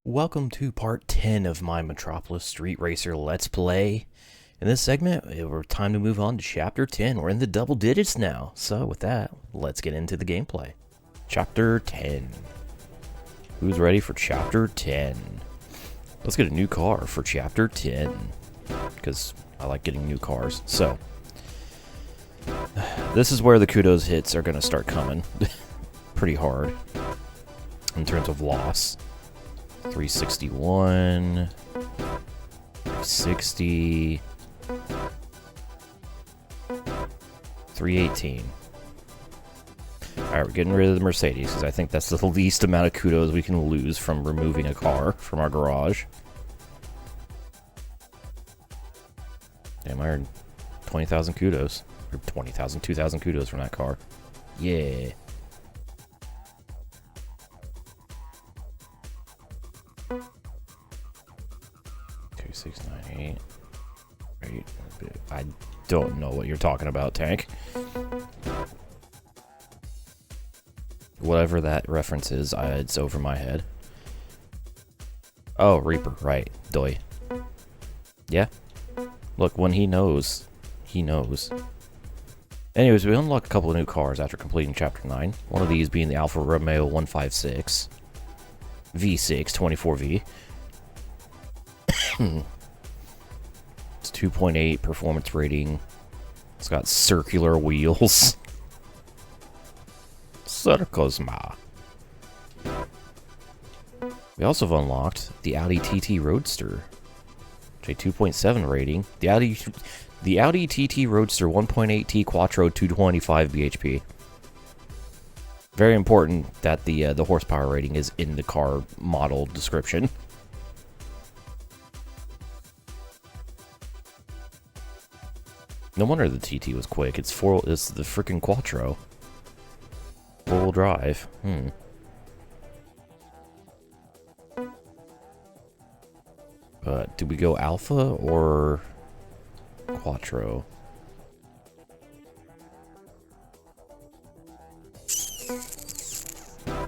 Welcome to part 10 of my Metropolis Street Racer Let's Play. In this segment, we're time to move on to Chapter 10. We're in the double digits now. So with that, let's get into the gameplay. Chapter 10. Who's ready for Chapter 10? Let's get a new car for Chapter 10. Because I like getting new cars. So, this is where the kudos hits are going to start coming. Pretty hard. In terms of loss. 361, 360, 318. Alright, we're getting rid of the Mercedes, because I think that's the least amount of kudos we can lose from removing a car from our garage. Damn, I earned 20,000 kudos. Or 20,000, 2,000 kudos from that car. Yeah. Right. I don't know what you're talking about, Tank. Whatever that reference is, it's over my head. Oh, Reaper, right. Doy. Yeah. Look, when he knows, he knows. Anyways, we unlocked a couple of new cars after completing Chapter 9. One of these being the Alfa Romeo 156. V6, 24V. It's 2.8 performance rating. It's got circular wheels. Circosma. We also have unlocked the Audi TT Roadster. A 2.7 rating. The Audi TT Roadster 1.8T Quattro 225 bhp. Very important that the horsepower rating is in the car model description. No wonder the TT was quick. It's the freaking Quattro. 4-wheel drive. But do we go Alpha or Quattro?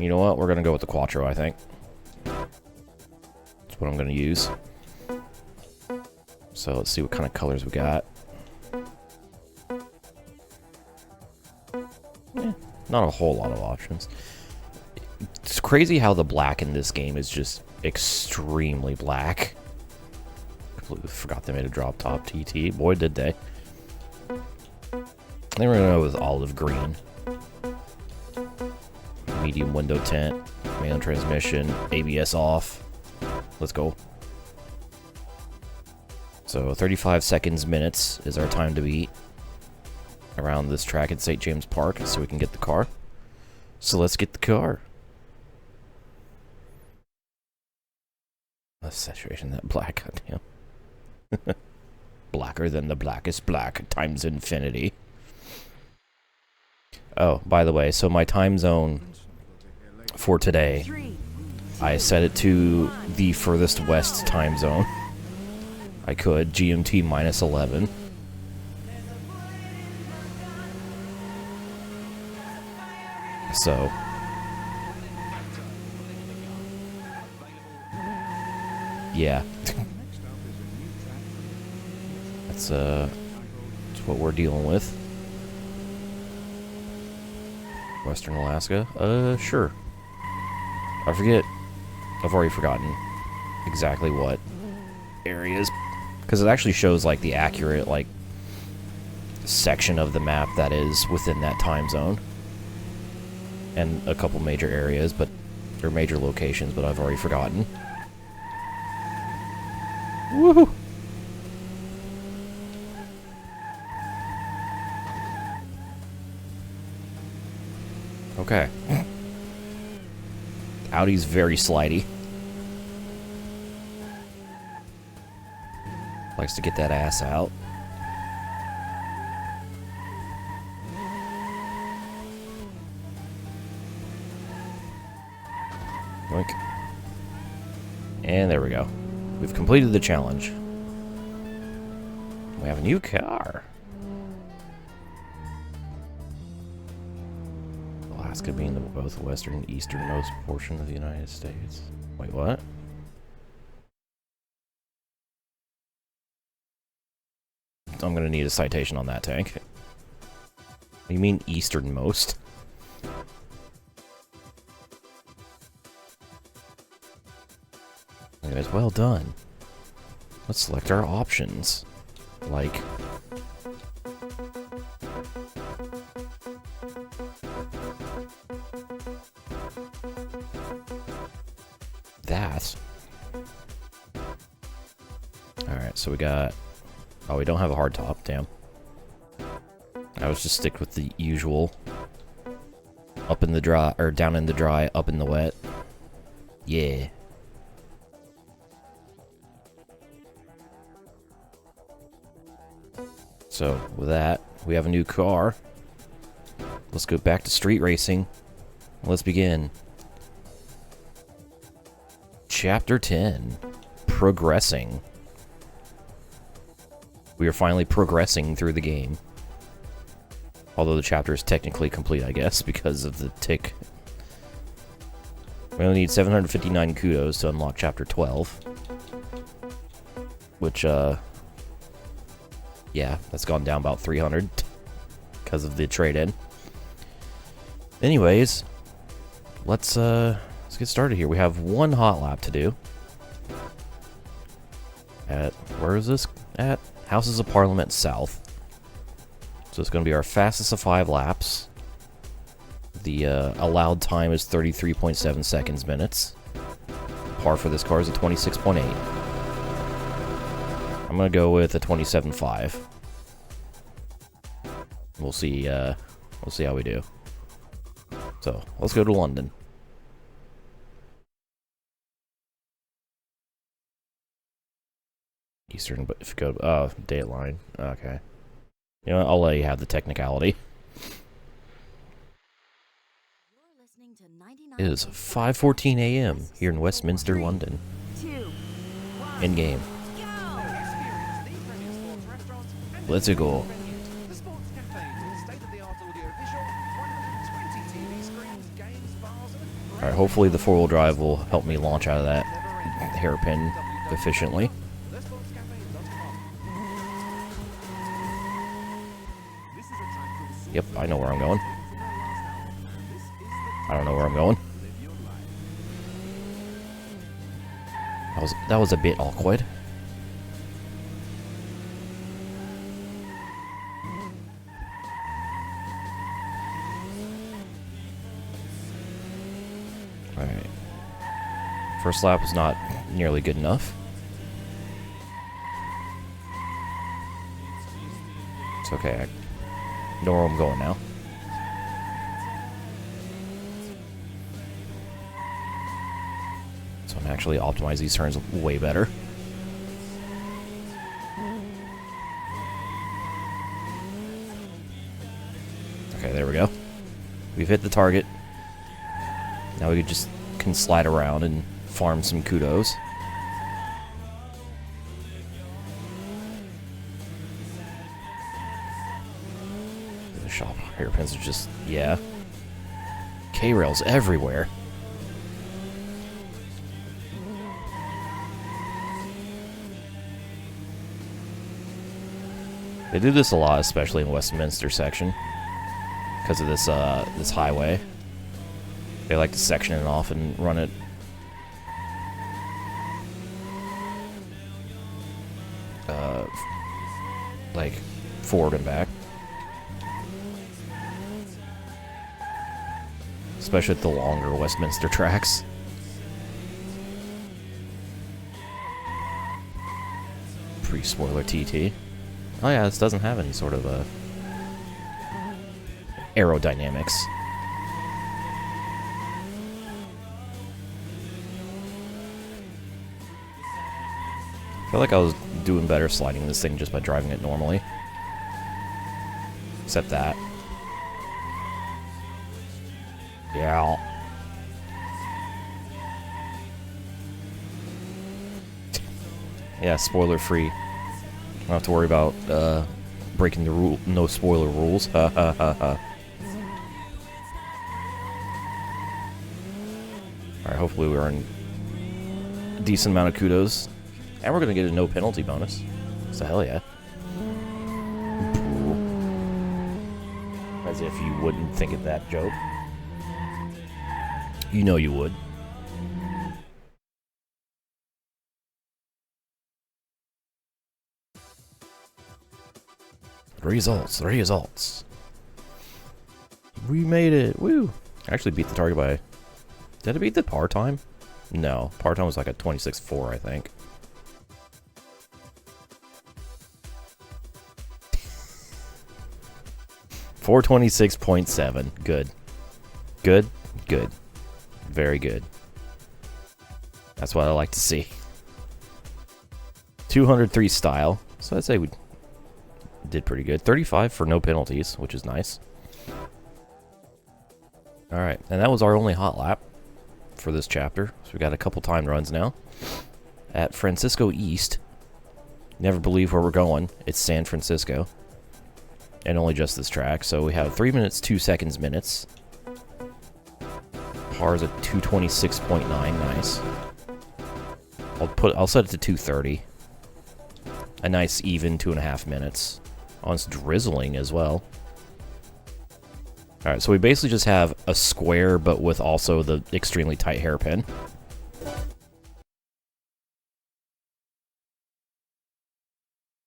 You know what? We're gonna go with the Quattro, I think. That's what I'm gonna use. So let's see what kind of colors we got. Not a whole lot of options. It's crazy how the black in this game is just extremely black. Completely forgot they made a drop top TT. Boy, did they. They were gonna go with olive green. Medium window tint. Manual transmission. ABS off. Let's go. So 35 seconds minutes is our time to beat around this track at St. James Park so we can get the car. So let's get the car. The saturation that black, goddamn. Blacker than the blackest black times infinity. Oh, by the way, so my time zone for today, I set it to the furthest west time zone. I could, GMT minus 11. So, yeah, that's what we're dealing with. Western Alaska, sure. I forget. I've already forgotten exactly what areas, because it actually shows like the accurate like section of the map that is within that time zone. And a couple major areas, or major locations, but I've already forgotten. Woohoo! Okay. Audi's very slidey. Likes to get that ass out. Boink. And there we go. We've completed the challenge. We have a new car. Alaska being both western and easternmost portion of the United States. Wait, what? I'm gonna need a citation on that tank. What do you mean easternmost? Anyways, well done. Let's select our options. Like... that. Alright, so we got... oh, we don't have a hard top, damn. I was just stick with the usual. Up in the dry, or down in the dry, up in the wet. Yeah. So, with that, we have a new car. Let's go back to street racing. Let's begin. Chapter 10. Progressing. We are finally progressing through the game. Although the chapter is technically complete, I guess, because of the tick. We only need 759 kudos to unlock Chapter 12. Which, yeah, that's gone down about 300 because of the trade-in. Anyways, let's get started here. We have one Hotlap to do. At, where is this at? Houses of Parliament South. So it's going to be our fastest of 5 laps. The allowed time is 33.7 seconds minutes. Par for this car is a 26.8. I'm going to go with a 27.5. We'll see how we do. So, let's go to London. Eastern, but if you go, oh, Dateline. Okay. You know what, I'll let you have the technicality. It is 5:14 a.m. here in Westminster, London. In game. Let's go. Alright, hopefully the 4-wheel drive will help me launch out of that hairpin efficiently. Yep, I know where I'm going. I don't know where I'm going. That was a bit awkward. Alright. First lap was not nearly good enough. It's okay. I know where I'm going now. So I'm actually optimize these turns way better. Okay, there we go. We've hit the target. Now we can slide around and farm some kudos. The shop hairpins are just, yeah. K-rails everywhere. They do this a lot, especially in Westminster section, because of this this highway. They like to section it off and run it. Like forward and back. Especially at the longer Westminster tracks. Pre-spoiler TT. Oh yeah, this doesn't have any sort of aerodynamics. I feel like I was doing better sliding this thing just by driving it normally. Except that. Yeah. Yeah, spoiler free. Don't have to worry about breaking the rule. No spoiler rules. Ha ha ha ha. Alright, hopefully we earn a decent amount of kudos. And we're gonna get a no penalty bonus. So hell yeah. As if you wouldn't think of that joke. You know you would. Results. We made it. Woo. I actually beat the target by... Did I beat the par time? No. Par time was like a 26.4, I think. $426.7. Good. Good. Good. Very good. That's what I like to see. 203 style. So I'd say we did pretty good. 35 for no penalties, which is nice. Alright, and that was our only hot lap for this chapter. So we got a couple time runs now. At Francisco East. Never believe where we're going. It's San Francisco. And only just this track. So we have 3 minutes, 2 seconds minutes. Par is at 226.9. Nice. I'll set it to 230. A nice even 2.5 minutes. Oh, it's drizzling as well. Alright, so we basically just have a square, but with also the extremely tight hairpin.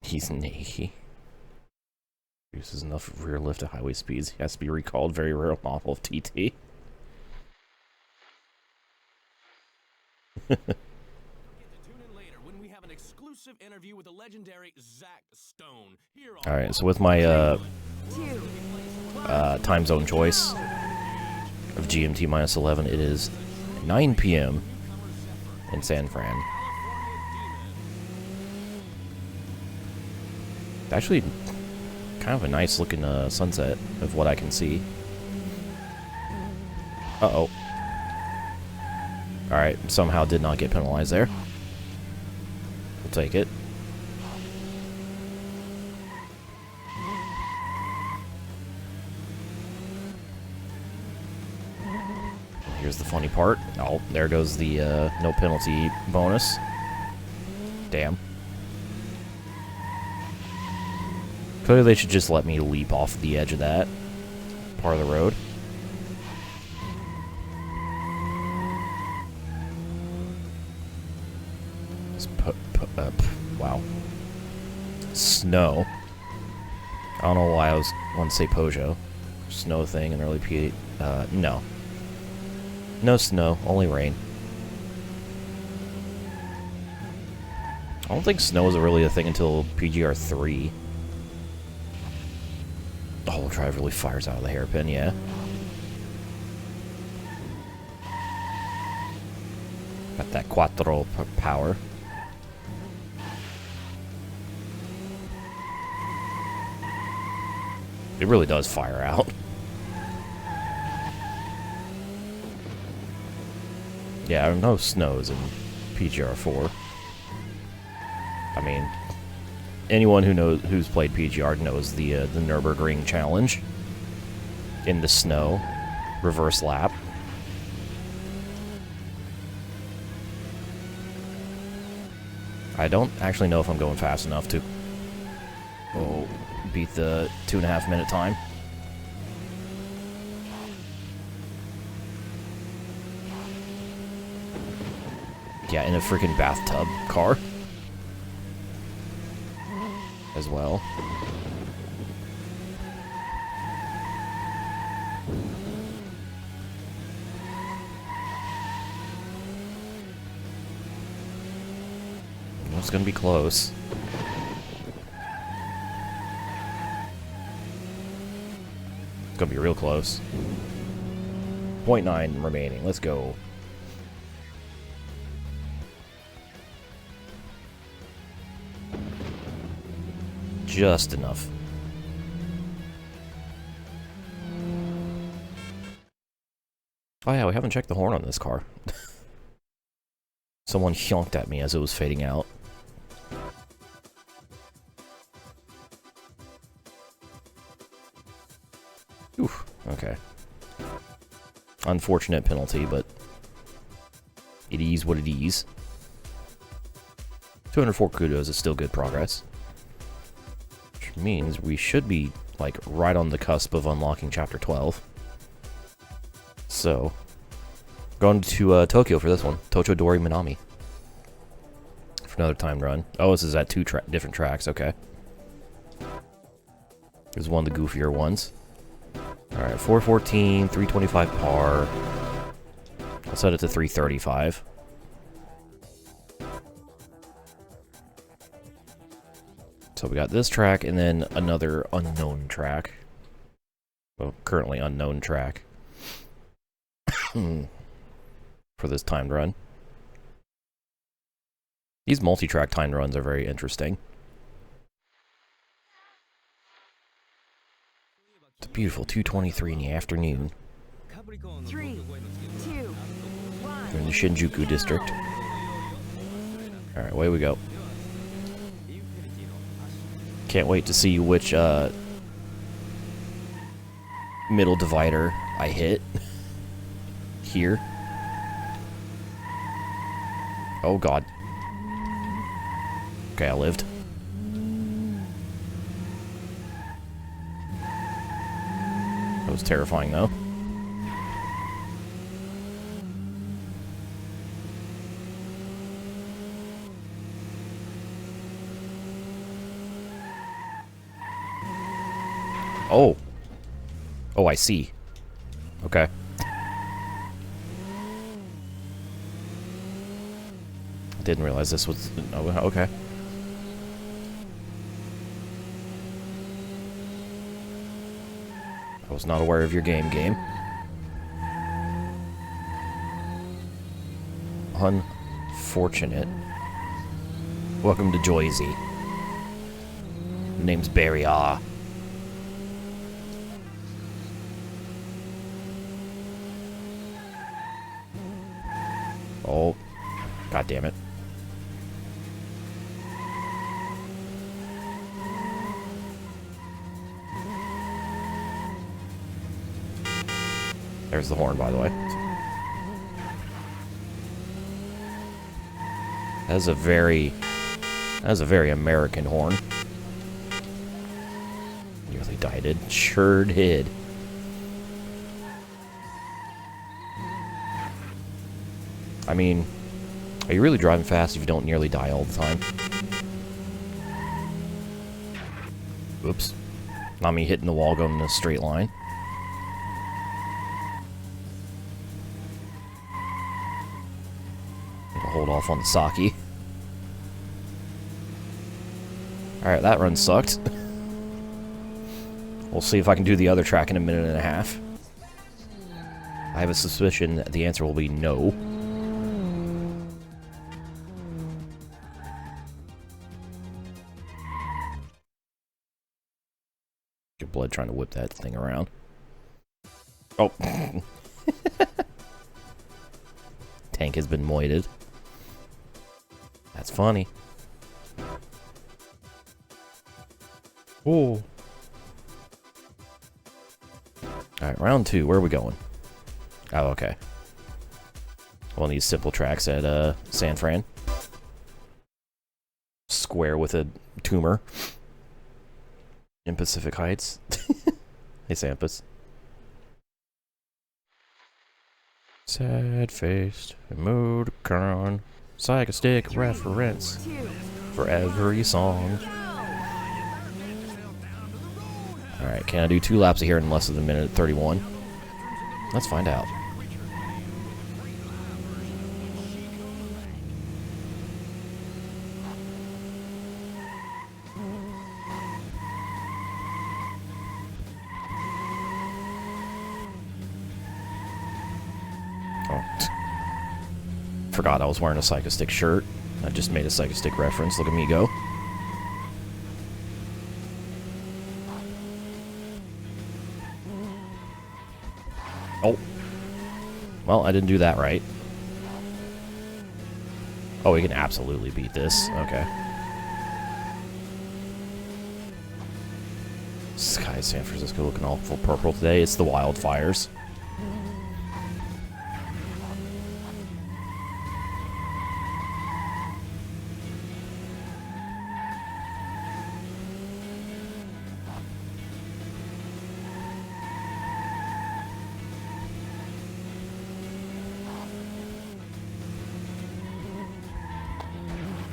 He's naked. Uses enough rear lift at highway speeds. He has to be recalled. Very rare model of TT. Alright, so with my time zone choice of GMT minus 11, it is 9 p.m. in San Fran. Actually, kind of a nice looking sunset of what I can see. Uh-oh. Alright, somehow did not get penalized there. We'll take it. Here's the funny part. Oh, there goes the no penalty bonus. Damn. Clearly they should just let me leap off the edge of that part of the road. Wow. Snow. I don't know why I want to say Peugeot. Snow thing in early P8. No. No snow, only rain. I don't think snow was really a thing until PGR 3. The whole drive really fires out of the hairpin, yeah. Got that quattro power. It really does fire out. Yeah, no snows in PGR 4. I mean, anyone who's played PGR knows the Nürburgring challenge in the snow, reverse lap. I don't actually know if I'm going fast enough to beat the 2.5 minute time. Yeah, in a freaking bathtub car as well. It's gonna be close. It's gonna be real close. 0.9 remaining. Let's go. Just enough. Oh yeah, we haven't checked the horn on this car. Someone honked at me as it was fading out. Oof, okay. Unfortunate penalty, but it is what it is. 204 kudos is still good progress. Which means we should be like right on the cusp of unlocking Chapter 12. So, going to Tokyo for this one. Tochodori Minami. For another timed run. Oh, this is at two different tracks, okay. This is one of the goofier ones. Alright, 414, 325 par. I'll set it to 335. So we got this track and then another unknown track. Well, currently unknown track. For this timed run. These multi-track timed runs are very interesting. It's a beautiful 2:23 in the afternoon. 3, 2, 1. We're in the Shinjuku district. Alright, away we go. Can't wait to see which middle divider I hit. Here. Oh god. Okay, I lived. That was terrifying though. Oh. Oh, I see. Okay. Didn't realize this was... Oh, okay. I was not aware of your game. Unfortunate. Welcome to Joyzy. Name's Barry Ah. Oh. God damn it. There's the horn, by the way. That is a very American horn. Nearly died. It sure did. I mean, are you really driving fast if you don't nearly die all the time? Oops. Not me hitting the wall going in a straight line. Hold off on the sake. Alright, that run sucked. We'll see if I can do the other track in a minute and a half. I have a suspicion that the answer will be no. Get blood trying to whip that thing around. Oh. Tank has been moited. That's funny. Oh. Alright, round 2. Where are we going? Oh, okay. One of these simple tracks at San Fran. Square with a tumor. In Pacific Heights. Hey, Sampus. Sad-faced, emoticon, psych-stick reference for every song. Alright, can I do 2 laps of here in less than a minute 31? Let's find out. Forgot I was wearing a Psycho-Stick shirt. I just made a Psycho-Stick reference. Look at me go. Oh. Well, I didn't do that right. Oh, we can absolutely beat this. Okay. Sky San Francisco looking all full purple today. It's the wildfires.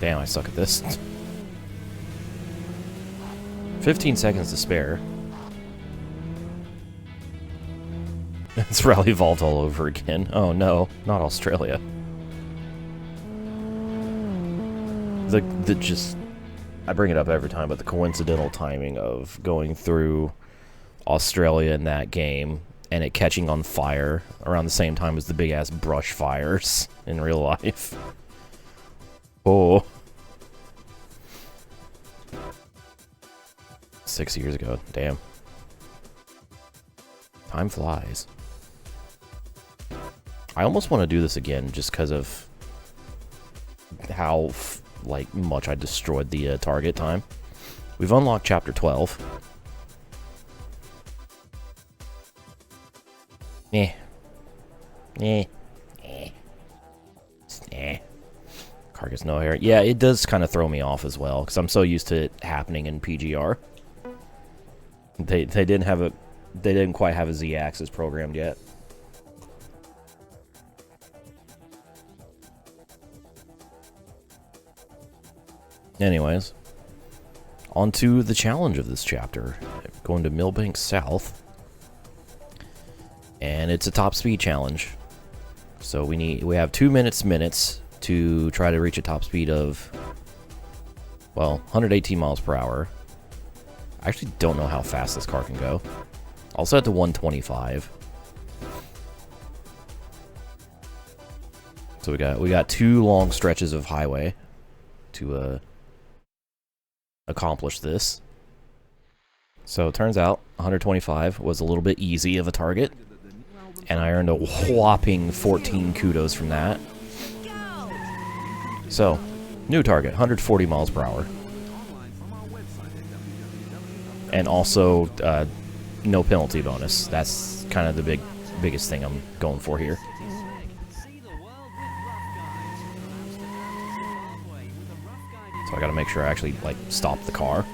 Damn, I suck at this. 15 seconds to spare. It's rally evolved all over again. Oh no, not Australia. I bring it up every time, but the coincidental timing of going through Australia in that game and it catching on fire around the same time as the big ass brush fires in real life. Oh. 6 years ago, damn. Time flies. I almost want to do this again just because of how much I destroyed the target time. We've unlocked chapter 12. Eh. Car gets no hair. Yeah, it does kind of throw me off as well because I'm so used to it happening in PGR. They didn't quite have a Z-axis programmed yet. Anyways, on to the challenge of this chapter. Going to Millbank South. And it's a top speed challenge. So we have 2 minutes to try to reach a top speed of, well, 118 miles per hour. I actually don't know how fast this car can go. I'll set it to 125. So we got 2 long stretches of highway to accomplish this. So it turns out 125 was a little bit easy of a target, and I earned a whopping 14 kudos from that. So, new target, 140 miles per hour. And also, no penalty bonus. That's kind of the biggest thing I'm going for here. So I gotta make sure I actually, stop the car.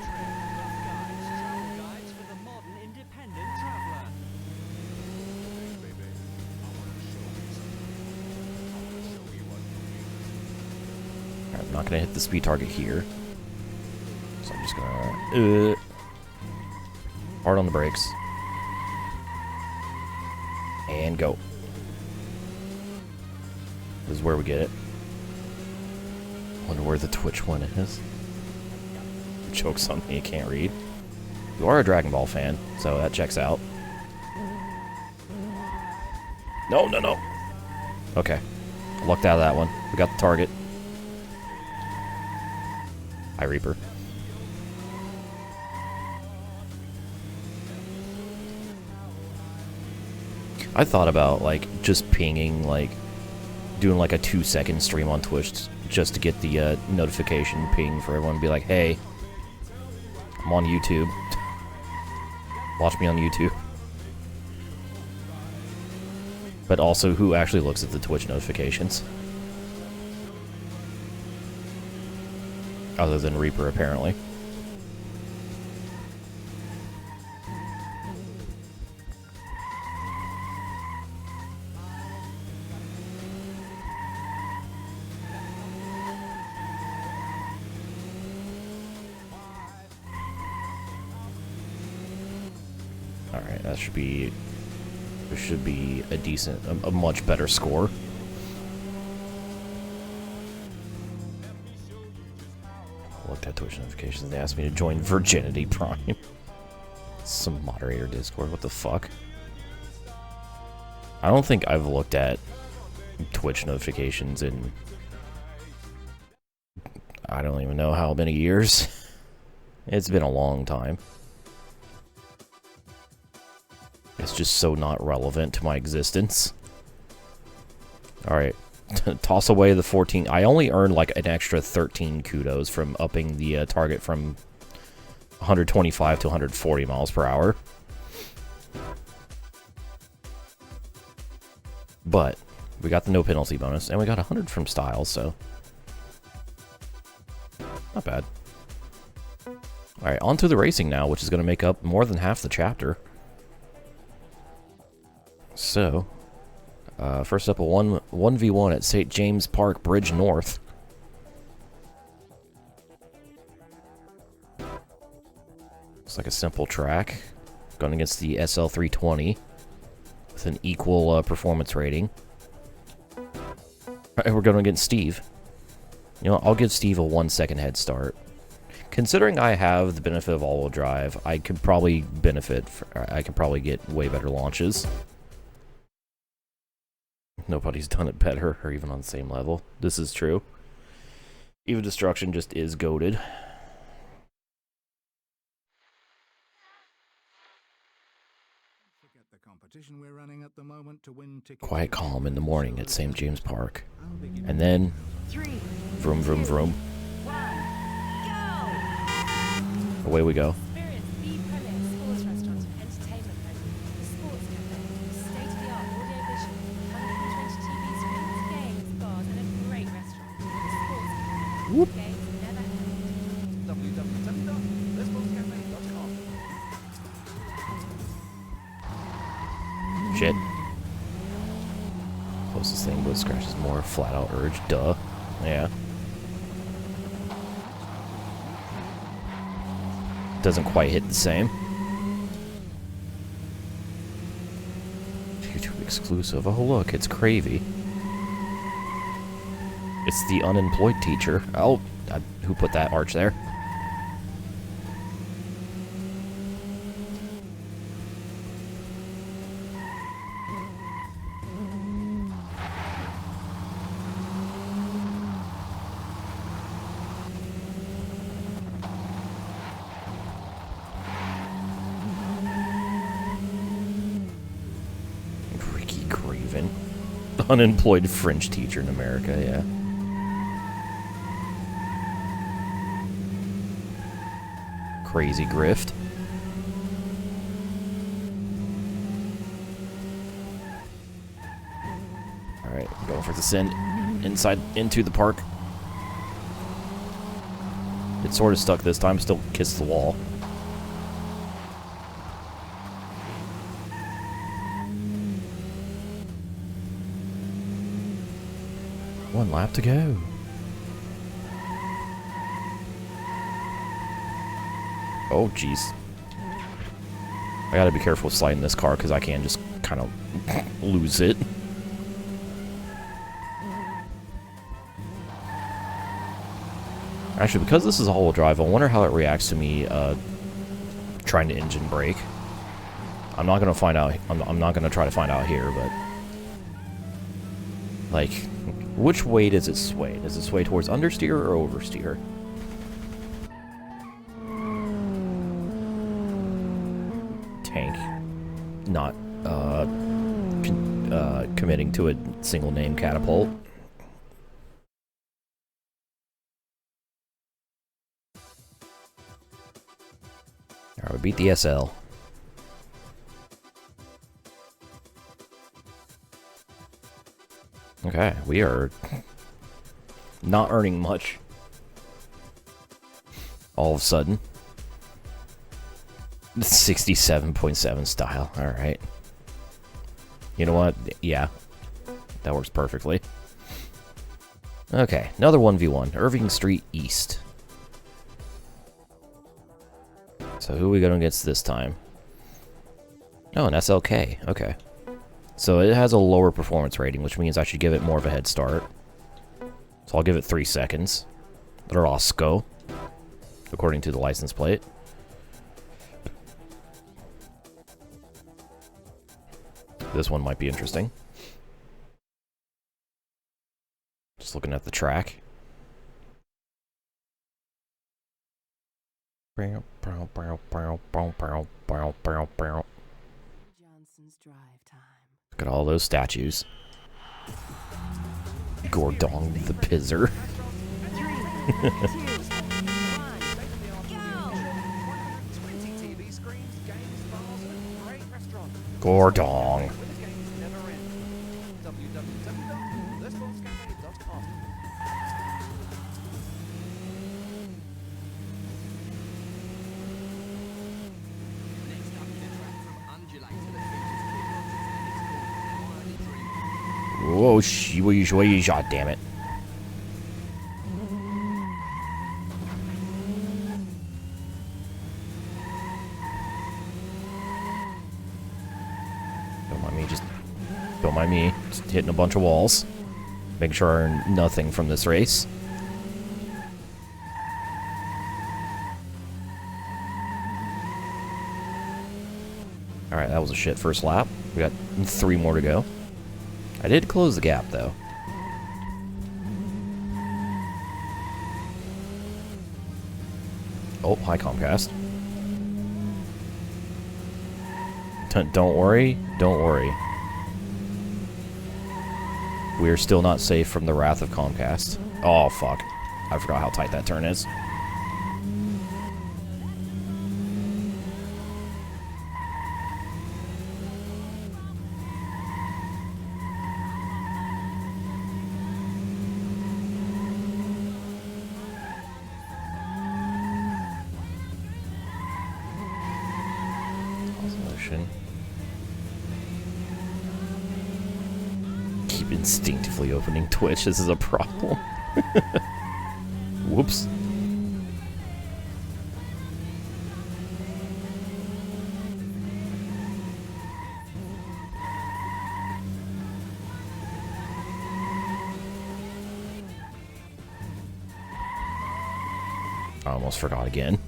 I'm not gonna hit the speed target here. So I'm just gonna... hard on the brakes. And go. This is where we get it. Wonder where the Twitch one is. Jokes on me, you can't read. You are a Dragon Ball fan, so that checks out. No. Okay. Lucked out of that one. We got the target. Hi, Reaper. I thought about, just pinging, doing, a 2-second stream on Twitch just to get the notification ping for everyone to be like, hey, I'm on YouTube. Watch me on YouTube. But also, who actually looks at the Twitch notifications? Other than Reaper, apparently. Alright, that should be... There should be a decent... a much better score. I looked at Twitch notifications and they asked me to join Virginity Prime. Some moderator Discord, what the fuck? I don't think I've looked at Twitch notifications in... I don't even know how many years. It's been a long time. It's just so not relevant to my existence. Alright. Toss away the 14. I only earned an extra 13 kudos from upping the target from 125 to 140 miles per hour. But we got the no penalty bonus, and we got 100 from Styles, so... Not bad. Alright, on to the racing now, which is going to make up more than half the chapter. So, first up, a 1v1 at St. James Park Bridge North. Looks like a simple track. Going against the SL320 with an equal performance rating. Alright, we're going against Steve. You know, I'll give Steve a 1 second head start. Considering I have the benefit of all-wheel drive, I could probably I could probably get way better launches. Nobody's done it better or even on the same level. This is true. Even Destruction just is goated. Quiet calm in the morning at St. James Park. And then, vroom, vroom, vroom. Away we go. Whoop. Shit. Closest thing but scratches more flat out urge. Duh. Yeah. Doesn't quite hit the same. YouTube exclusive. Oh look, it's Cravey. It's the unemployed teacher. Oh, who put that arch there? Ricky Craven. Unemployed French teacher in America, yeah. Crazy grift. Alright, going for the send inside into the park. It's sort of stuck this time, still kissed the wall. One lap to go. Oh, jeez. I gotta be careful sliding this car because I can just kind of lose it. Actually, because this is all-wheel drive, I wonder how it reacts to me trying to engine brake. I'm not gonna find out. I'm not gonna try to find out here, but like, which way does it sway? Does it sway towards understeer or oversteer? Tank not committing to a single name catapult. Alright, we beat the SL. Okay, we are not earning much all of a sudden. 67.7 style. Alright. You know what? Yeah. That works perfectly. Okay, another 1v1. Irving Street East. So who are we going against this time? Oh, an SLK. Okay. So it has a lower performance rating, which means I should give it more of a head start. So I'll give it 3 seconds. Roscoe, according to the license plate. This one might be interesting. Just looking at the track. Johnson's drive time. Look at all those statues. Gordon the Pizzer. 3, 2, 1, go! Gordon. Whoa, shot, damn it. Don't mind me. Just hitting a bunch of walls. Making sure I earn nothing from this race. Alright, that was a shit first lap. We got 3 more to go. I did close the gap, though. Oh, hi, Comcast. Don't worry. Don't worry. We are still not safe from the wrath of Comcast. Oh, fuck. I forgot how tight that turn is. Keep instinctively opening Twitch. This is a problem. Whoops. I almost forgot again.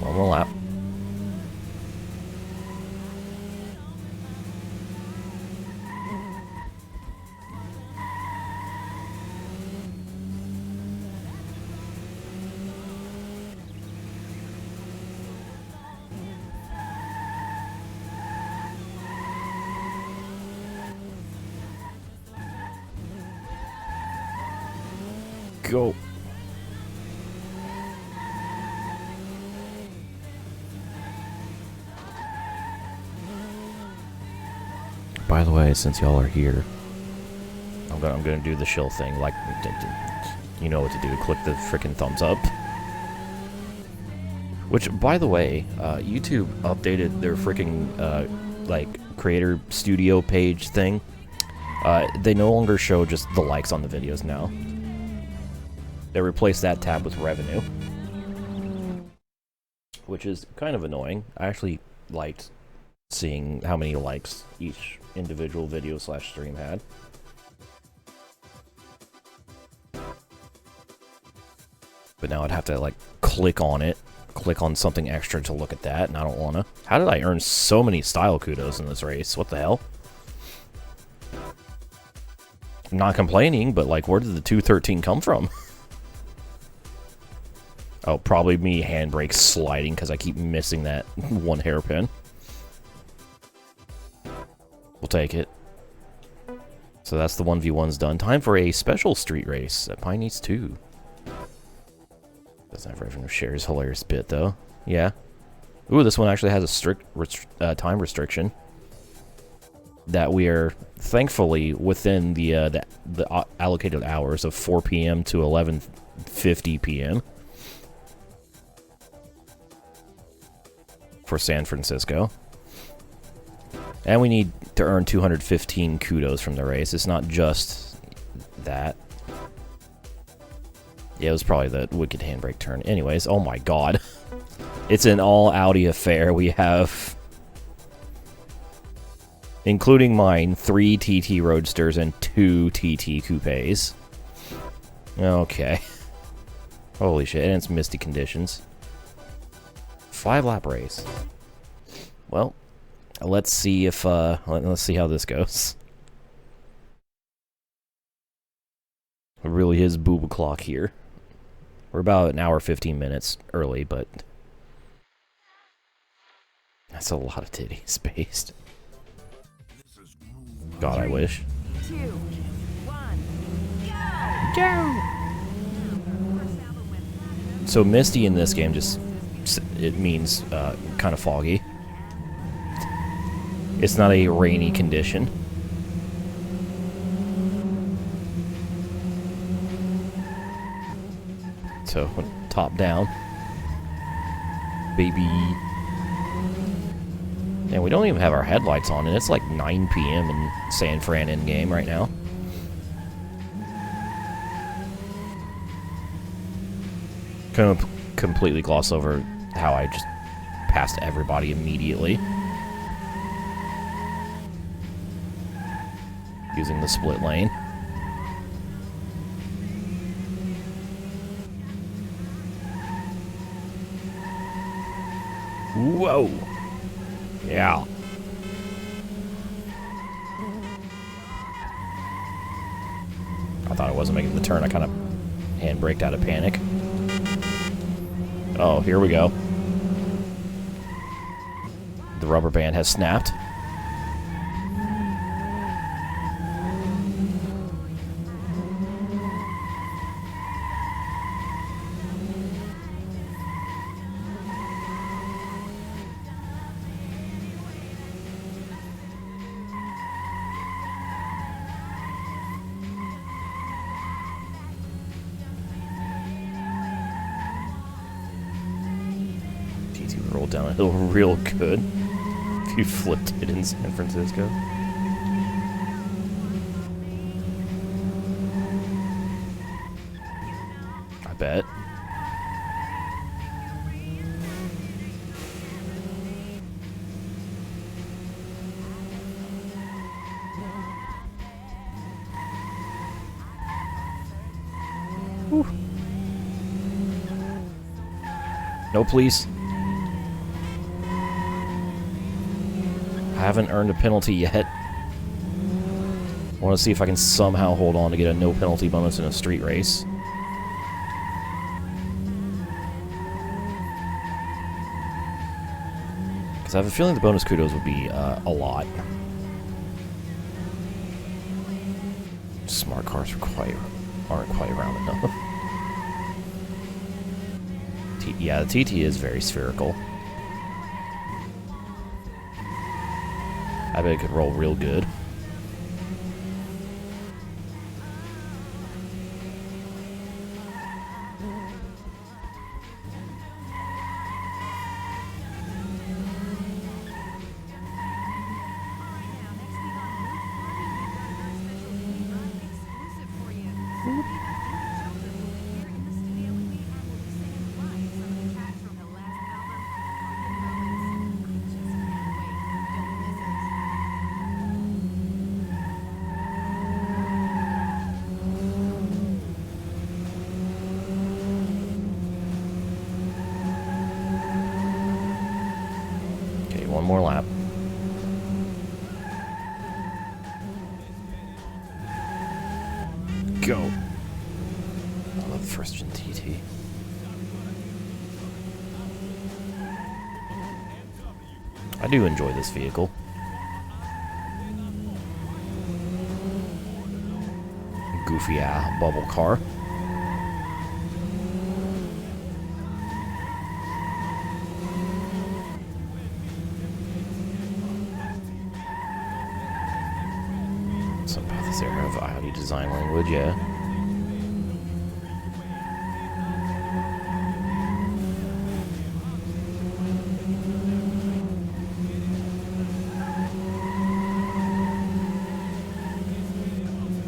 One more lap. Go. By the way, since y'all are here, I'm gonna do the shill thing. Like, you know what to do. Click the frickin' thumbs up. Which, by the way, YouTube updated their frickin' like creator studio page thing. They no longer show just the likes on the videos now. They replaced that tab with revenue, which is kind of annoying. I actually liked seeing how many likes each individual video / stream had. But now I'd have to like click on it, click on something extra to look at that, and I don't wanna. How did I earn so many style kudos in this race? What the hell? I'm not complaining, but like, where did the 213 come from? Oh, probably me handbrake sliding because I keep missing that one hairpin. We'll take it. So that's the 1v1's done. Time for a special street race at Pine East 2. Doesn't have revenue shares. Hilarious bit, though. Yeah. Ooh, this one actually has a strict time restriction that we are thankfully within the allocated hours of 4 p.m. to 11:50 p.m. for San Francisco. And we need to earn 215 kudos from the race. It's not just that. Yeah, it was probably the wicked handbrake turn. Anyways, oh my god. It's an all Audi affair. We have, including mine, 3 TT Roadsters and 2 TT Coupes. Okay. Holy shit, and it's misty conditions. 5-lap race. Well, let's see if, let's see how this goes. It really is boob o'clock here. We're about an hour 15 minutes early, but that's a lot of titty spaced. God, I wish. 2, 1, go! So misty in this game just, it means kind of foggy. It's not a rainy condition. So, top down. Baby. And we don't even have our headlights on, and it's like 9 p.m. in San Fran in-game right now. Completely gloss over how I just passed everybody immediately. Using the split lane. Whoa! Yeah. I thought I wasn't making the turn. I kind of handbraked out of panic. Oh, here we go. The rubber band has snapped. Roll down a hill real good. If you flipped it in San Francisco. I bet. Whew. No, please. I haven't earned a penalty yet. I want to see if I can somehow hold on to get a no penalty bonus in a street race. Because I have a feeling the bonus kudos would be a lot. Smart cars aren't quite round enough. Yeah, the TT is very spherical. I bet it could roll real good. One more lap. Go. I love the first gen TT. I do enjoy this vehicle. Goofy bubble car. This era of Audi design language, yeah.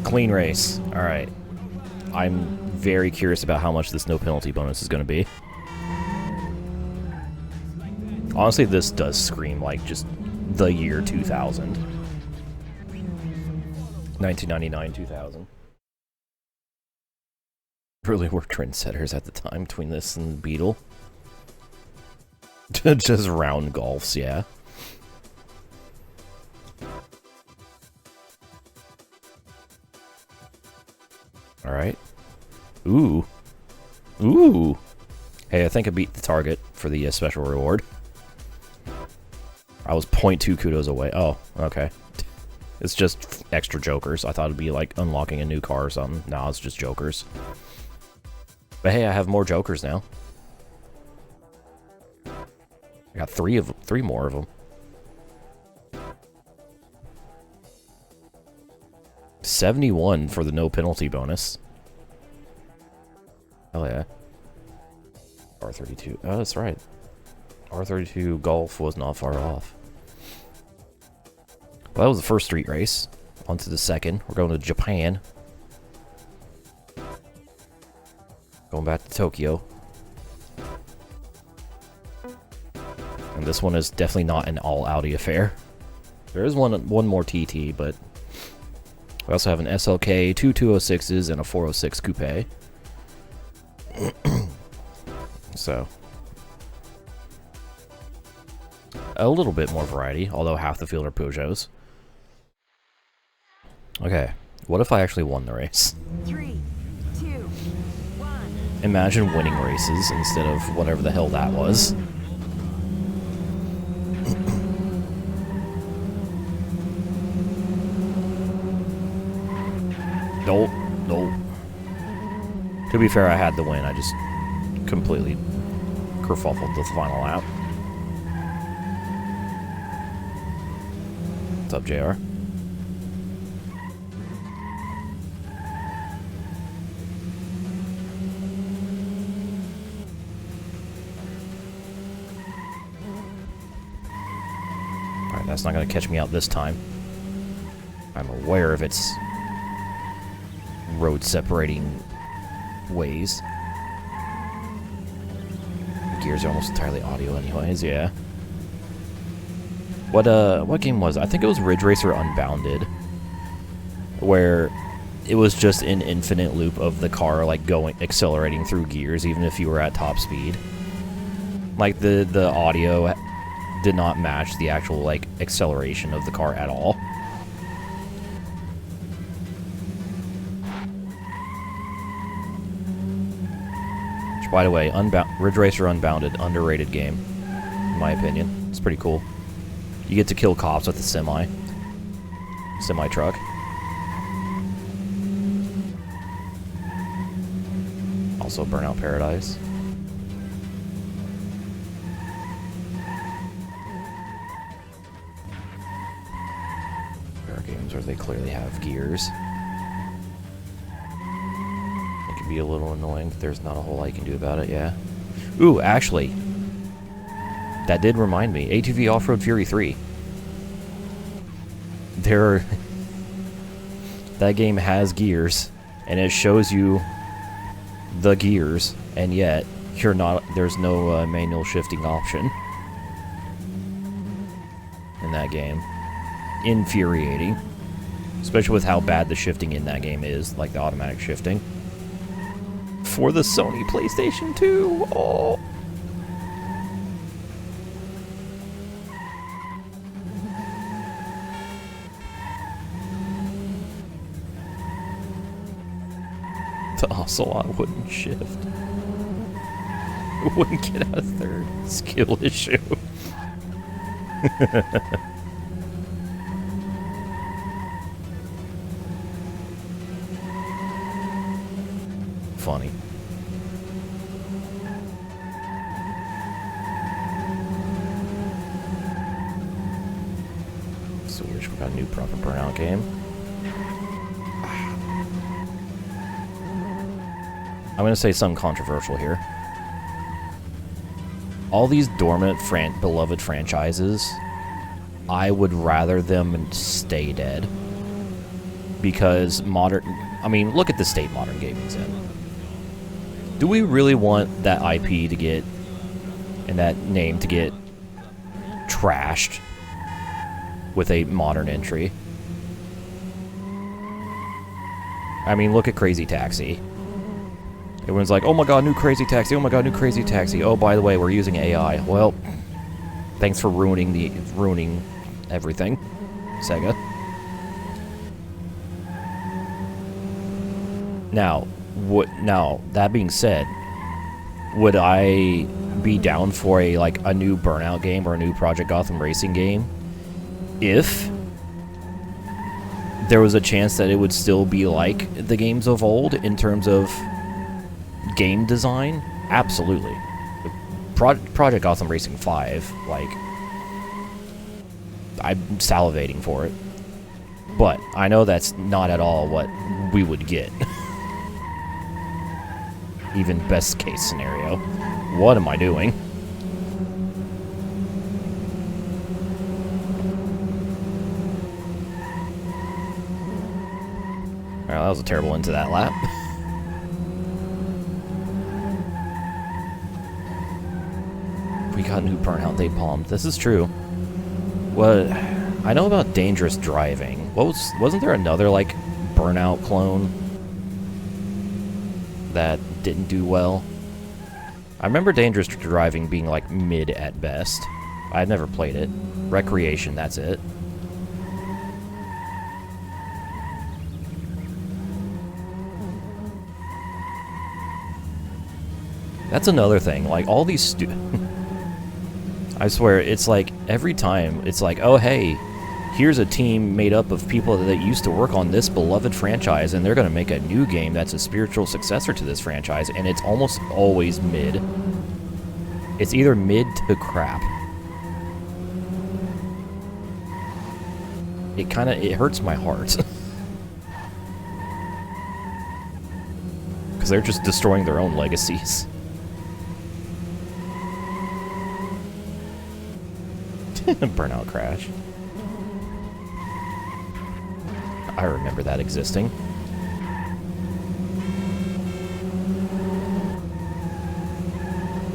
Clean race. Alright. I'm very curious about how much this no penalty bonus is going to be. Honestly, this does scream like just the year 2000. 1999, 2000. Really were trendsetters at the time between this and Beetle. Just round golfs, yeah. Alright. Ooh. Ooh. Hey, I think I beat the target for the special reward. I was 0.2 kudos away. Oh, okay. It's just extra jokers. I thought it'd be like unlocking a new car or something. No, it's just jokers. But hey, I have more jokers now. I got three more of them. 71 for the no penalty bonus. Hell yeah. R32. Oh, that's right. R32 Golf was not far off. Well, that was the first street race. On to the second. We're going to Japan. Going back to Tokyo. And this one is definitely not an all Audi affair. There is one more TT, but we also have an SLK, two 206s, and a 406 coupe. So, a little bit more variety, although half the field are Peugeots. Okay, what if I actually won the race? 3, 2, 1. Imagine winning races instead of whatever the hell that was. Nope, nope. To be fair, I had the win. I just completely kerfuffled the final lap. What's up, JR? Alright, that's not going to catch me out this time. I'm aware of its road separating ways. Gears are almost entirely audio anyways, yeah. What game was it? I think it was Ridge Racer Unbounded, where it was just an infinite loop of the car like accelerating through gears even if you were at top speed. Like the audio did not match the actual like acceleration of the car at all. Which, by the way, Ridge Racer Unbounded, underrated game, in my opinion. It's pretty cool. You get to kill cops with a semi truck. Also Burnout Paradise. There are games where they clearly have gears. It can be a little annoying, but there's not a whole lot you can do about it, yeah. Ooh, actually, that did remind me. ATV Off-Road Fury 3. That game has gears, and it shows you the gears, and yet there's no manual shifting option in that game. Infuriating. Especially with how bad the shifting in that game is, like the automatic shifting. For the Sony PlayStation 2! Oh! The Ocelot wouldn't shift. It wouldn't get out of third. Skill issue. Funny. So wish we got a new proper Burnout game. I'm going to say something controversial here. All these dormant, beloved franchises, I would rather them stay dead. Because look at the state modern gaming's in. Do we really want that IP to get, and that name to get trashed with a modern entry? I mean, look at Crazy Taxi. Everyone's like, oh my god, new Crazy Taxi, oh my god, new Crazy Taxi. Oh, by the way, we're using AI. Well, thanks for ruining everything, Sega. Now, that being said, would I be down for a new Burnout game or a new Project Gotham Racing game if there was a chance that it would still be like the games of old in terms of game design? Absolutely. Project Gotham Racing 5, I'm salivating for it. But I know that's not at all what we would get. Even best case scenario. What am I doing? Alright, that was a terrible end to that lap. We got new burnout napalm. This is true. What I know about dangerous driving. Wasn't there another like burnout clone that didn't do well? I remember dangerous driving being like mid at best. I'd never played it. Recreation, that's it. That's another thing. Like all these I swear, it's like every time, it's like, oh hey, here's a team made up of people that used to work on this beloved franchise, and they're going to make a new game that's a spiritual successor to this franchise, and it's almost always mid. It's either mid to crap. It hurts my heart. Because they're just destroying their own legacies. Burnout Crash. I remember that existing.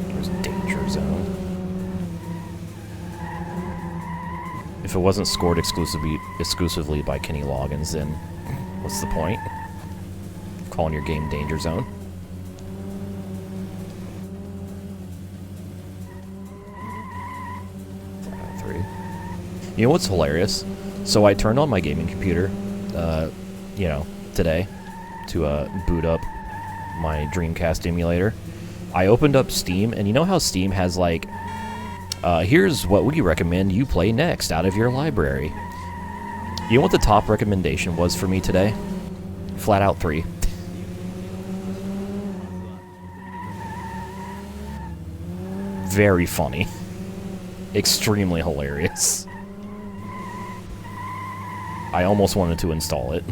There's Danger Zone. If it wasn't scored exclusively by Kenny Loggins, then what's the point? Calling your game Danger Zone. You know what's hilarious? So I turned on my gaming computer, you know, today to boot up my Dreamcast emulator. I opened up Steam, and you know how Steam has like, here's what we recommend you play next out of your library. You know what the top recommendation was for me today? Flat Out 3. Very funny. Extremely hilarious. I almost wanted to install it.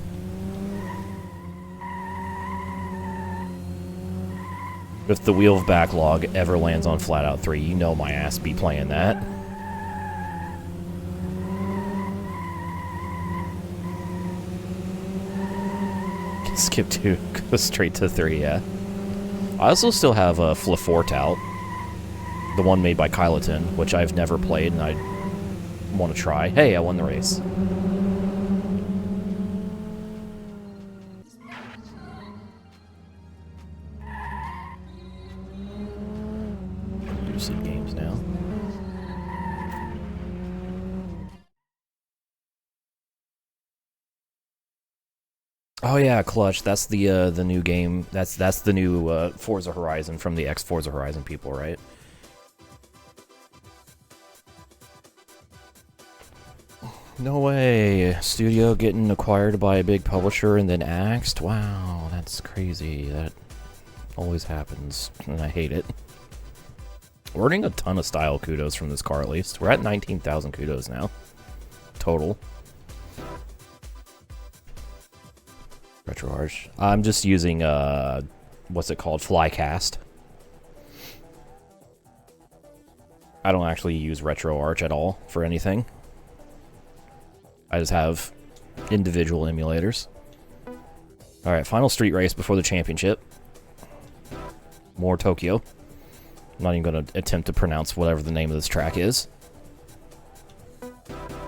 If the Wheel of Backlog ever lands on Flat Out 3, you know my ass be playing that. Skip 2, go straight to 3, yeah. I also still have a Flafort out. The one made by Kyloton, which I've never played and I want to try. Hey, I won the race. Lucid Games now. Oh yeah, Clutch. That's the new game. That's the new Forza Horizon from the ex-Forza Horizon people, right? No way. Studio getting acquired by a big publisher and then axed? Wow, that's crazy. That always happens, and I hate it. We're earning a ton of style kudos from this car, at least. We're at 19,000 kudos now. Total. RetroArch. I'm just using, what's it called? Flycast. I don't actually use RetroArch at all for anything. I just have individual emulators. Alright, final street race before the championship. More Tokyo. I'm not even going to attempt to pronounce whatever the name of this track is.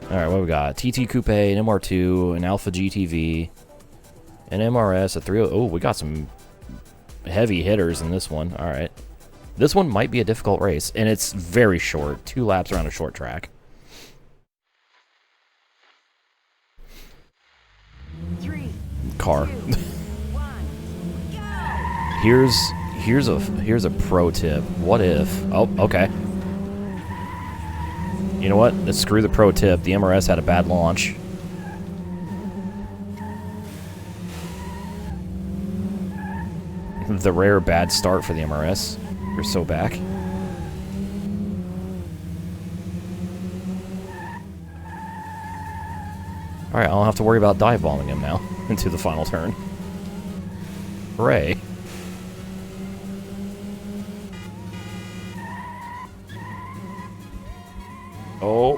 Alright, what we got? TT Coupe, an MR2, an Alpha GTV, an MRS, a 30... Oh, we got some heavy hitters in this one. Alright. This one might be a difficult race, and it's very short. 2 laps around a short track. 3, Car. 2, 1, go! Here's a pro tip. What if... Oh, okay. You know what? Let's screw the pro tip. The MRS had a bad launch. The rare bad start for the MRS. We're so back. Alright, I don't have to worry about dive bombing him now into the final turn. Hooray. Oh,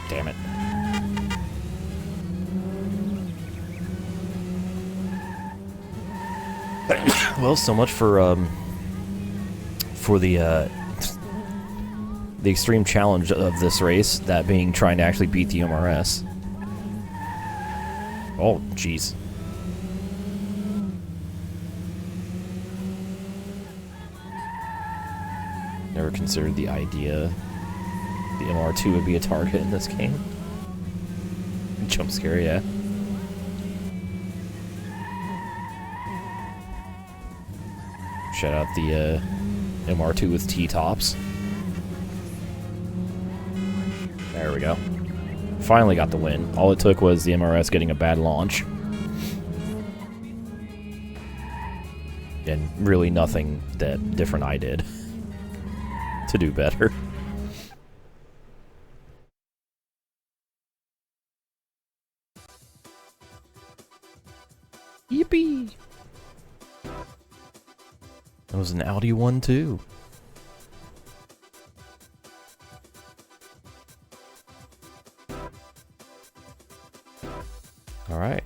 damn it. Well, so much for the extreme challenge of this race, that being trying to actually beat the MRS. Oh, jeez. Never considered the idea the MR2 would be a target in this game. Jump scare, yeah. Shout out the MR2 with T-tops. There we go. Finally got the win. All it took was the MRS getting a bad launch. And really nothing that different I did to do better. Yippee! That was an Audi one too. Alright.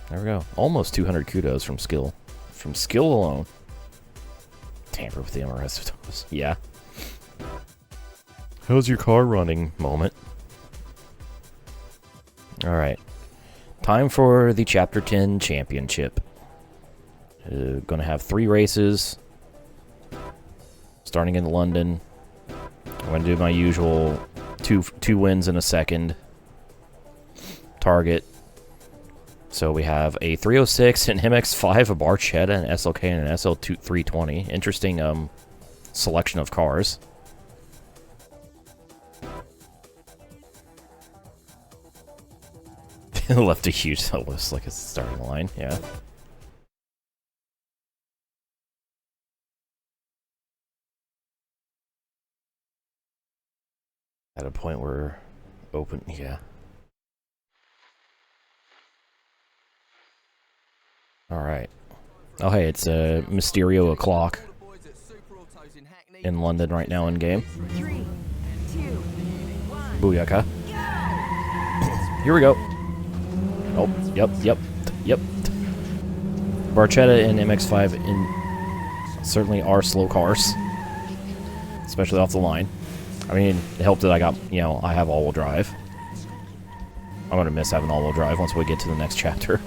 There we go. Almost 200 kudos from skill. From skill alone. Tamper with the MRS. Yeah. How's your car running? Moment. Alright. Time for the Chapter 10 Championship. Gonna have 3 races. Starting in London. I'm gonna do my usual two wins in a second target. So we have a 306, an MX-5, a Barchetta, an SLK, and an SL320. Interesting selection of cars. Left a huge list like a starting line, yeah. At a point where open, yeah. Alright. Oh hey, it's Mysterio o'clock in London right now in game. 3, 2, 1. Booyaka. Here we go. Oh, yep. Barchetta and MX-5 certainly are slow cars. Especially off the line. I mean, it helped that I got, I have all-wheel drive. I'm gonna miss having all-wheel drive once we get to the next chapter.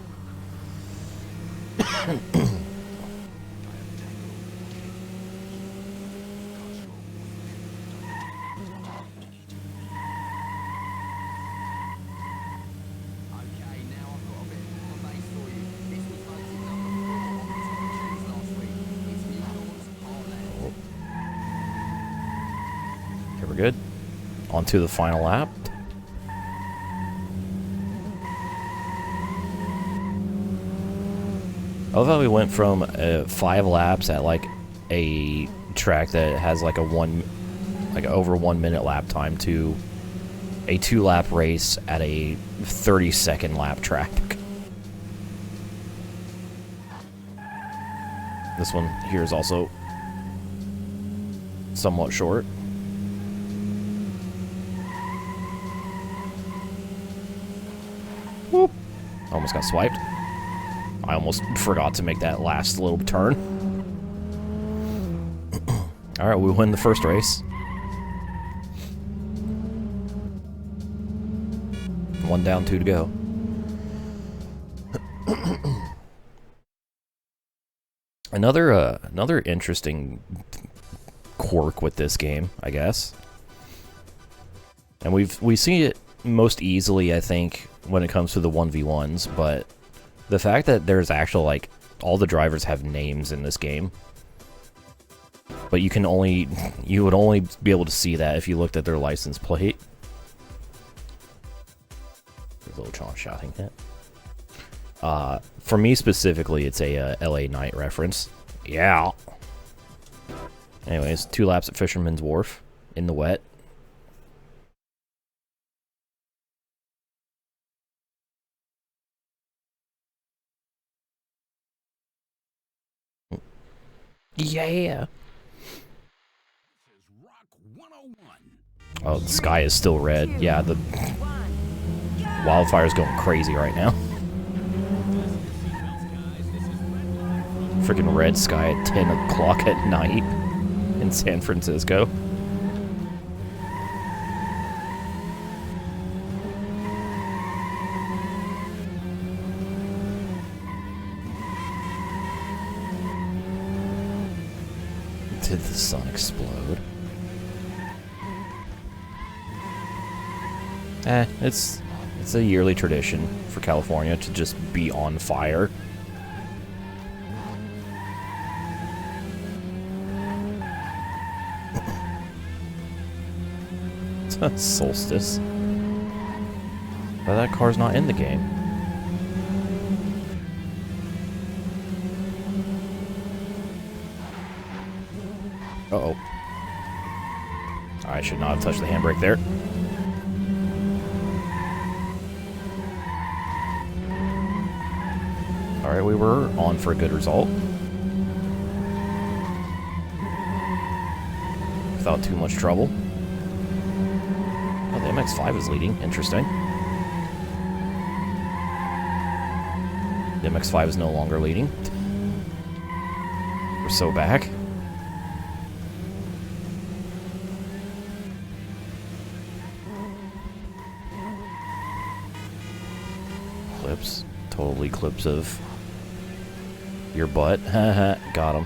Okay, we're good. On to the final lap. I love how we went from 5 laps at like a track that has like over 1 minute lap time to a 2-lap race at a 30-second lap track. This one here is also somewhat short. Whoop. Almost got swiped. I almost forgot to make that last little turn. Alright, we win the first race. 1 down, 2 to go. Another interesting quirk with this game, I guess. And we see it most easily, I think, when it comes to the 1v1s, but the fact that there's actual, like, all the drivers have names in this game. But you would only be able to see that if you looked at their license plate. There's a little John shouting hit. For me specifically, it's a LA Knight reference. Yeah. Anyways, 2 laps at Fisherman's Wharf in the wet. Yeah. Oh, the sky is still red. Yeah, the wildfire's going crazy right now. Freaking red sky at 10 o'clock at night in San Francisco. Did the sun explode? It's a yearly tradition for California to just be on fire. It's a solstice. But that car's not in the game. Uh-oh. I should not have touched the handbrake there. Alright, we were on for a good result. Without too much trouble. Oh, the MX-5 is leading. Interesting. The MX-5 is no longer leading. We're so back. Clips. Totally clips of your butt. Haha, got him.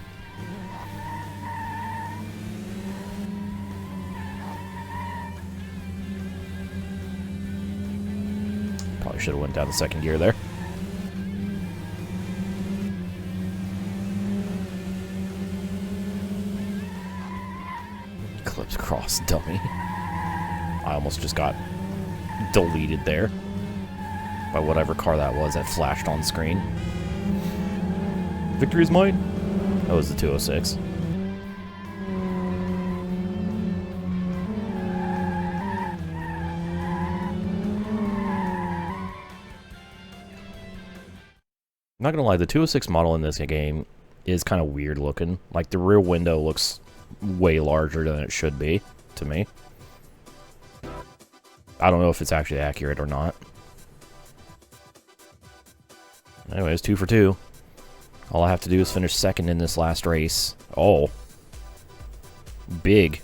Probably should have went down the second gear there. Clips cross, dummy. I almost just got deleted there by whatever car that was that flashed on screen. Victory is mine. That was the 206. I'm not gonna lie, the 206 model in this game is kind of weird looking. Like, the rear window looks way larger than it should be, to me. I don't know if it's actually accurate or not. Anyways, 2 for 2. All I have to do is finish second in this last race. Oh. Big.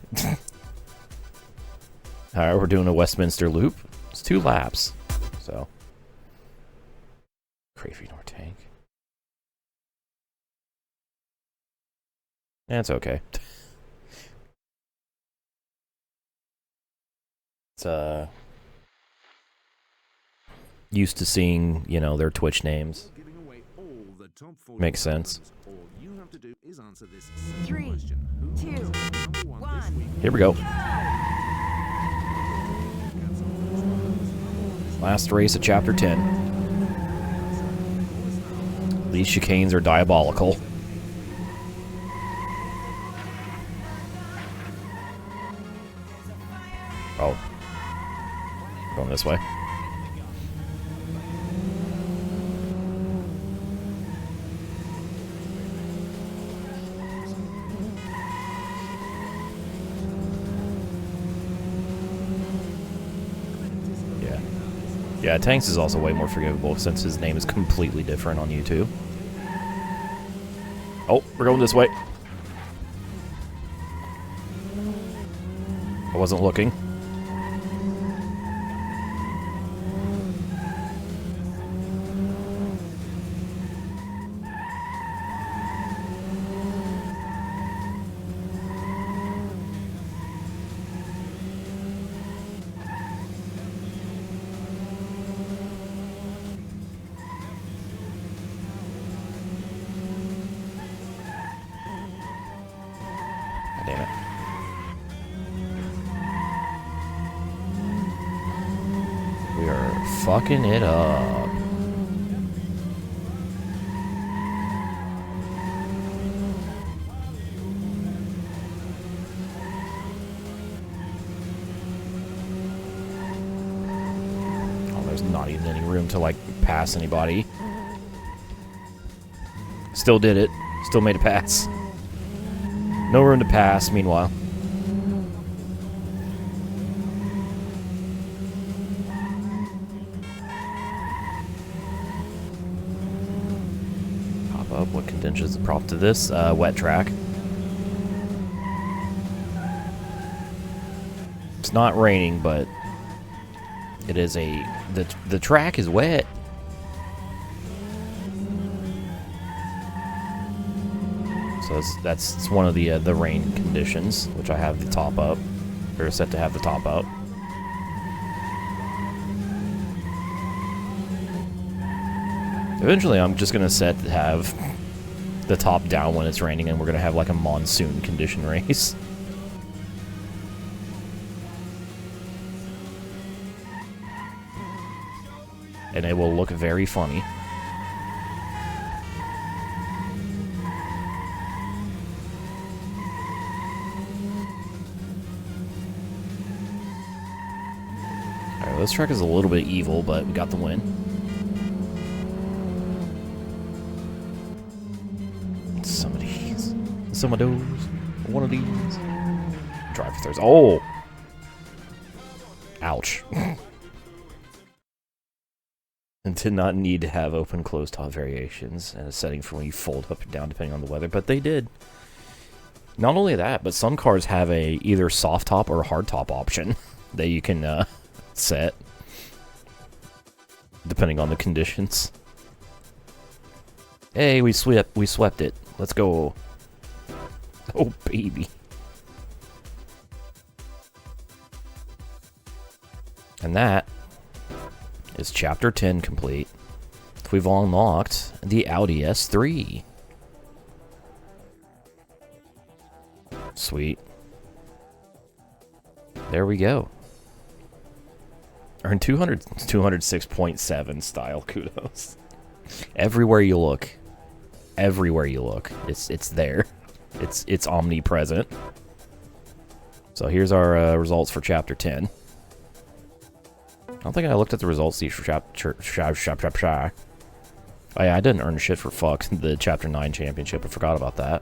Alright, we're doing a Westminster loop. It's 2 laps. So. Crazy North tank. It's okay. It's, used to seeing, you know, their Twitch names. Makes sense. 3, 2, 1. Here we go. Last race of Chapter 10. These chicanes are diabolical. Oh. Going this way. Yeah, Tanks is also way more forgivable since his name is completely different on YouTube. Oh, we're going this way. I wasn't looking. Damn it. We are fucking it up. Oh, there's not even any room to, like, pass anybody. Still did it. Still made a pass. No room to pass, meanwhile. Pop up what conditions are prop to this? Wet track. It's not raining, but it is the track is wet. So that's one of the rain conditions, which I have the top up, or set to have the top up. Eventually, I'm just gonna set to have the top down when it's raining, and we're gonna have like a monsoon condition race. And it will look very funny. Alright, this track is a little bit evil, but we got the win. Some of these. Some of those. One of these. Drive for Thursday. Oh! Ouch. And did not need to have open closed top variations and a setting for when you fold up and down depending on the weather, but they did. Not only that, but some cars have a either soft top or hard top option that you can set depending on the conditions. Hey, we swept it. Let's go. Oh baby. And that is Chapter 10 complete. We've unlocked the Audi S3. Sweet. There we go. Earned 206.7 style. Kudos. Everywhere you look. Everywhere you look. It's there. It's omnipresent. So here's our results for Chapter 10. I don't think I looked at the results sheet for Oh yeah, I didn't earn shit for the Chapter 9 championship. I forgot about that.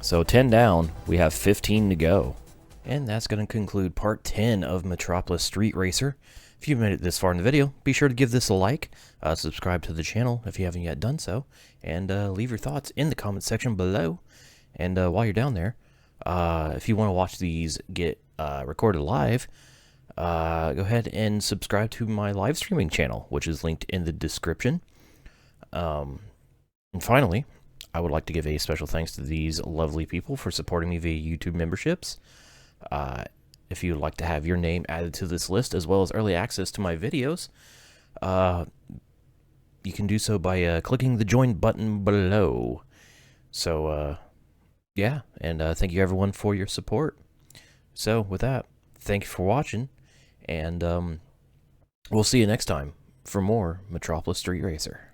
So 10 down, we have 15 to go. And that's going to conclude part 10 of Metropolis Street Racer. If you've made it this far in the video, be sure to give this a like, subscribe to the channel if you haven't yet done so, and leave your thoughts in the comment section below. And while you're down there, if you want to watch these get recorded live, go ahead and subscribe to my live streaming channel, which is linked in the description. And finally, I would like to give a special thanks to these lovely people for supporting me via YouTube memberships. If you would like to have your name added to this list, as well as early access to my videos, you can do so by clicking the join button below. So, yeah, and thank you everyone for your support. So, with that, thank you for watching, and we'll see you next time for more Metropolis Street Racer.